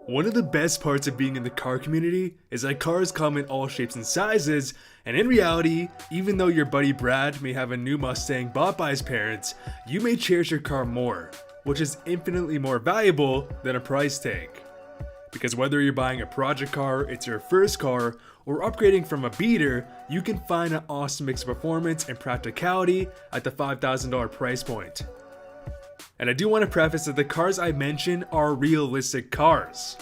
One of the best parts of being in the car community is that cars come in all shapes and sizes, and in reality, even though your buddy Brad may have a new Mustang bought by his parents, you may cherish your car more, which is infinitely more valuable than a price tag. Because whether you're buying a project car, it's your first car, or upgrading from a beater, you can find an awesome mix of performance and practicality at the $5,000 price point. And I do want to preface that the cars I mention are realistic cars.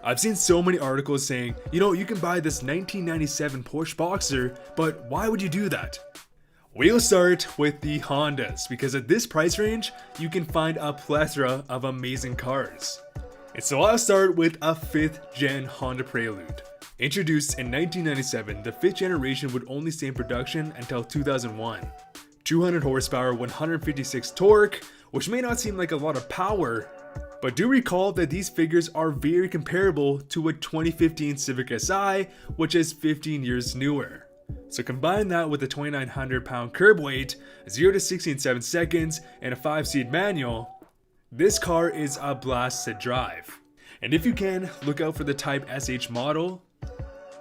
I've seen so many articles saying, you can buy this 1997 Porsche Boxer, but why would you do that? We'll start with the Hondas, because at this price range, you can find a plethora of amazing cars. And so I'll start with a 5th gen Honda Prelude. Introduced in 1997, the 5th generation would only stay in production until 2001. 200 horsepower, 156 torque, which may not seem like a lot of power, but do recall that these figures are very comparable to a 2015 Civic Si, which is 15 years newer. So combine that with a 2,900 pound curb weight, 0 to 60 in 7 seconds, and a 5-speed manual, this car is a blast to drive. And if you can, look out for the Type SH model,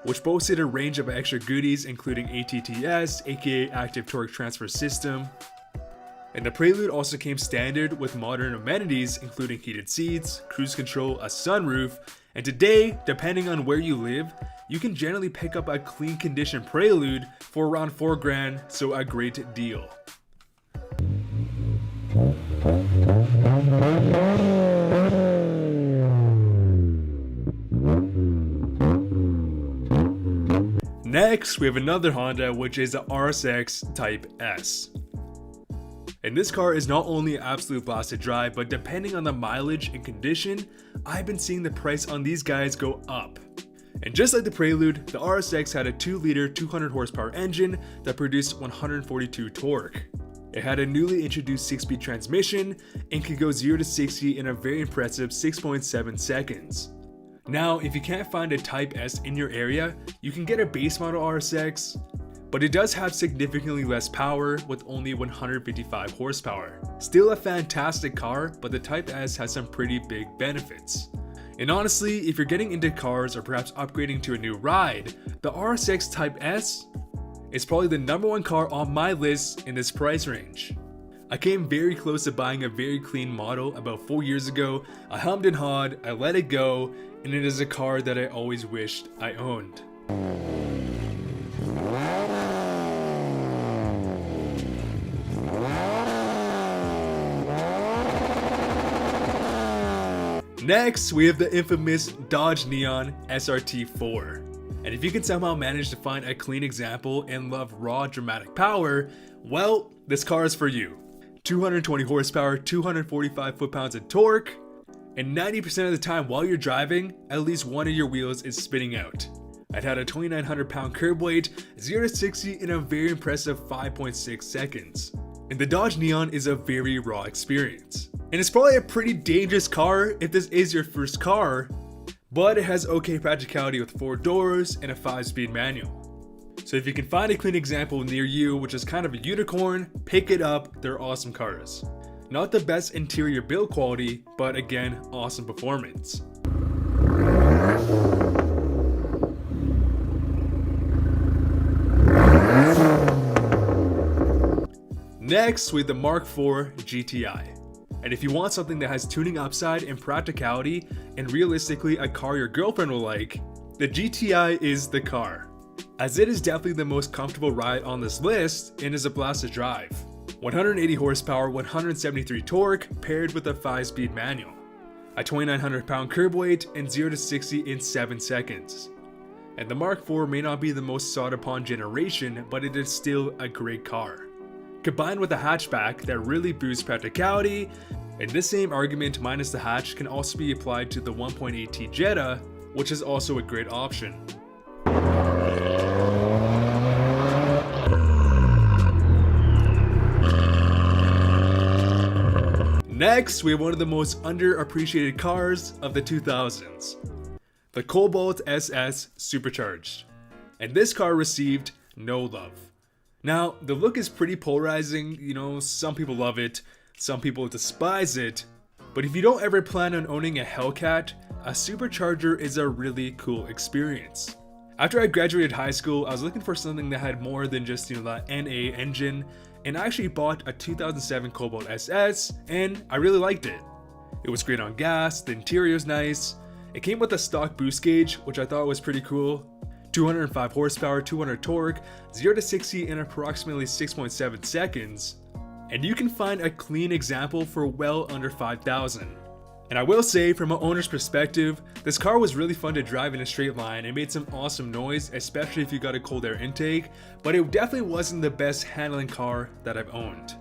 which boasted a range of extra goodies including ATTS, aka Active Torque Transfer System. And the Prelude also came standard with modern amenities including heated seats, cruise control, a sunroof, and today, depending on where you live, you can generally pick up a clean condition Prelude for around $4,000, so a great deal. Next, we have another Honda, which is the RSX Type S. And this car is not only an absolute blast to drive, but depending on the mileage and condition, I've been seeing the price on these guys go up. And just like the Prelude, the RSX had a 2-liter 200 horsepower engine that produced 142 torque. It had a newly introduced 6-speed transmission and could go 0 to 60 in a very impressive 6.7 seconds. Now, if you can't find a Type S in your area, you can get a base model RSX, but it does have significantly less power with only 155 horsepower. Still a fantastic car, but the Type S has some pretty big benefits. And honestly, if you're getting into cars or perhaps upgrading to a new ride, the RSX Type S is probably the #1 car on my list in this price range. I came very close to buying a very clean model about 4 years ago. I hummed and hawed, I let it go, and it is a car that I always wished I owned. Next, we have the infamous Dodge Neon SRT4. And if you can somehow manage to find a clean example and love raw dramatic power, well, this car is for you. 220 horsepower, 245 foot-pounds of torque, and 90% of the time while you're driving, at least one of your wheels is spinning out. It had a 2,900 pound curb weight, 0 to 60 in a very impressive 5.6 seconds. And the Dodge Neon is a very raw experience. And it's probably a pretty dangerous car if this is your first car, but it has okay practicality with 4 doors and a 5-speed manual. So if you can find a clean example near you, which is kind of a unicorn, pick it up, they're awesome cars. Not the best interior build quality, but again, awesome performance. Next, we have the Mark IV GTI. And if you want something that has tuning upside and practicality, and realistically a car your girlfriend will like, the GTI is the car, as it is definitely the most comfortable ride on this list and is a blast to drive. 180 horsepower, 173 torque paired with a 5-speed manual, a 2,900 pound curb weight, and 0 to 60 in 7 seconds. And the Mark IV may not be the most sought upon generation, but it is still a great car. Combined with a hatchback that really boosts practicality, and this same argument minus the hatch can also be applied to the 1.8T Jetta, which is also a great option. Next, we have one of the most underappreciated cars of the 2000s, the Cobalt SS Supercharged. And this car received no love. Now, the look is pretty polarizing, some people love it, some people despise it, But if you don't ever plan on owning a Hellcat, a supercharger is a really cool experience. After I graduated high school, I was looking for something that had more than just, the NA engine, and I actually bought a 2007 Cobalt SS, and I really liked it. It was great on gas, the interior is nice, it came with a stock boost gauge, which I thought was pretty cool, 205 horsepower, 200 torque, 0 to 60 in approximately 6.7 seconds, and you can find a clean example for well under 5,000. And I will say, from an owner's perspective, this car was really fun to drive in a straight line and made some awesome noise, especially if you got a cold air intake, but it definitely wasn't the best handling car that I've owned.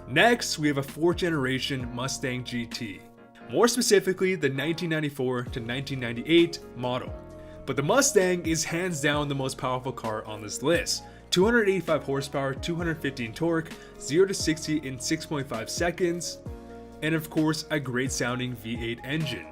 Next, we have a 4th generation Mustang GT. More specifically, the 1994 to 1998 model. But the Mustang is hands down the most powerful car on this list. 285 horsepower, 215 torque, 0 to 60 in 6.5 seconds, and of course a great sounding V8 engine.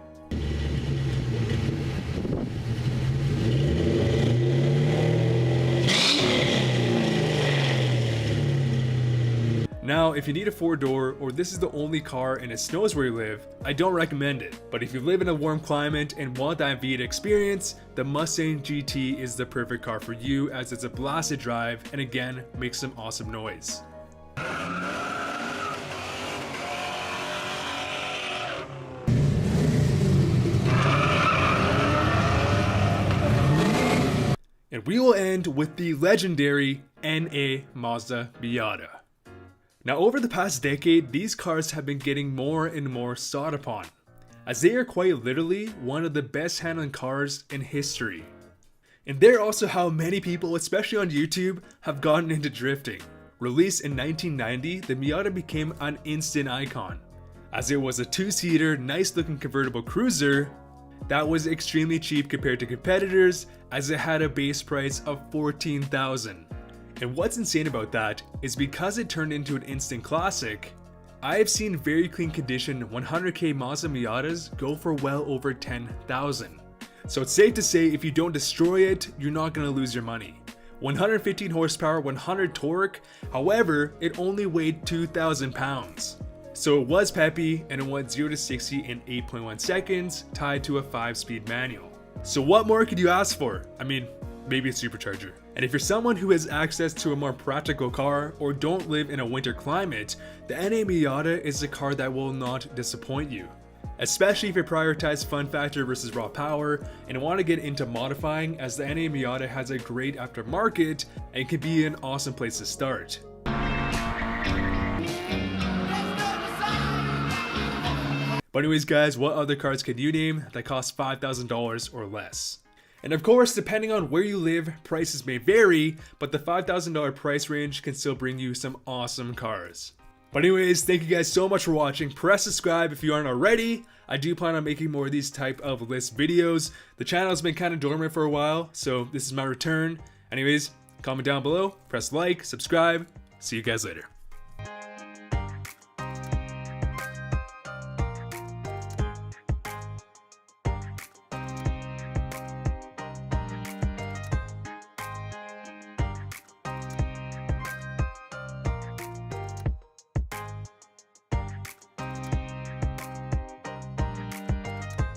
Now, if you need a 4-door or this is the only car and it snows where you live, I don't recommend it. But if you live in a warm climate and want that V8 experience, the Mustang GT is the perfect car for you, as it's a blast to drive and again makes some awesome noise. And we will end with the legendary NA Mazda Miata. Now, over the past decade, these cars have been getting more and more sought upon, as they are quite literally one of the best handling cars in history. And they're also how many people, especially on YouTube, have gotten into drifting. Released in 1990, the Miata became an instant icon, as it was a 2-seater, nice-looking convertible cruiser that was extremely cheap compared to competitors, as it had a base price of $14,000. And what's insane about that is because it turned into an instant classic, I have seen very clean condition 100k Mazda Miatas go for well over $10,000. So it's safe to say if you don't destroy it, you're not going to lose your money. 115 horsepower, 100 torque, however, it only weighed 2,000 pounds. So it was peppy and it went 0 to 60 in 8.1 seconds, tied to a 5-speed manual. So what more could you ask for? I mean, maybe a supercharger. And if you're someone who has access to a more practical car or don't live in a winter climate, the NA Miata is a car that will not disappoint you. Especially if you prioritize fun factor versus raw power and want to get into modifying, as the NA Miata has a great aftermarket and can be an awesome place to start. But anyways guys, what other cars can you name that cost $5,000 or less? And of course, depending on where you live, prices may vary, but the $5,000 price range can still bring you some awesome cars. But anyways, thank you guys so much for watching. Press subscribe if you aren't already. I do plan on making more of these type of list videos. The channel has been kind of dormant for a while, so this is my return. Anyways, comment down below, press like, subscribe. See you guys later.